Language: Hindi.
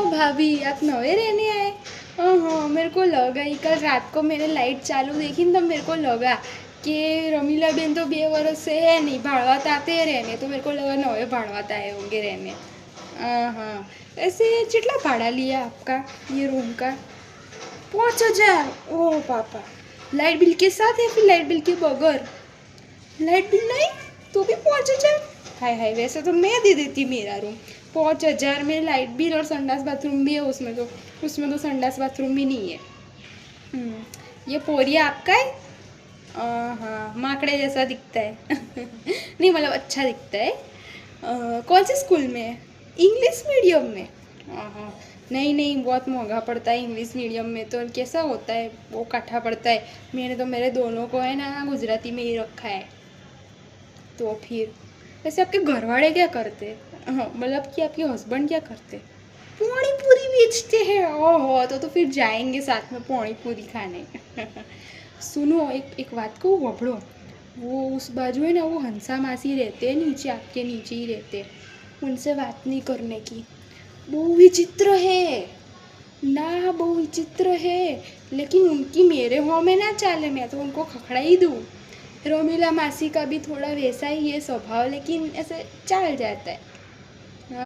भाभी आप नए रहने आए? हाँ, मेरे को लगा ही कल रात को मैंने लाइट चालू देखी न, तब मेरे को लगा कि रमीला बेन तो 2 वर्ष से है नहीं, भाड़वात आते रहने, तो मेरे को लगा नवे भाड़वात आए होंगे रहने। हाँ, ऐसे कितना भाड़ा लिया आपका ये रूम का? 5,000? ओह पापा, लाइट बिल के साथ या फिर लाइट बिल के बगैर? लाइट बिल नहीं तो भी 5,000? हाय हाय, वैसे तो मैं दे देती मेरा रूम। 5,000 में लाइट बिल और संडास बाथरूम भी है उसमें तो संडास बाथरूम भी नहीं है। ये पोरिया आपका है? हाँ, माकड़े जैसा दिखता है। नहीं मतलब अच्छा दिखता है। कौन से स्कूल में है? इंग्लिश मीडियम में? हाँ, नहीं नहीं, बहुत महंगा पड़ता है इंग्लिश मीडियम में तो। कैसा होता है वो, काठा पड़ता है। मैंने तो मेरे दोनों को है ना गुजराती में ही रखा है। तो फिर वैसे आपके घर वाले क्या करते? हाँ मतलब कि आपके हस्बैंड क्या करते? पानी पूरी बेचते हैं? ओहो, तो फिर जाएंगे साथ में पानी पूरी खाने। सुनो, एक बात कहूँ, वबड़ो, वो उस बाजू है ना, वो हंसा मासी रहते हैं, नीचे आपके नीचे ही रहते हैं, उनसे बात नहीं करने की। वो विचित्र है ना, वो विचित्र है, लेकिन उनकी मेरे मुँह में ना चाले, मैं तो उनको खखड़ा ही दूँ। रोमिला मासी का भी थोड़ा वैसा ही है स्वभाव, लेकिन ऐसे चल जाता है।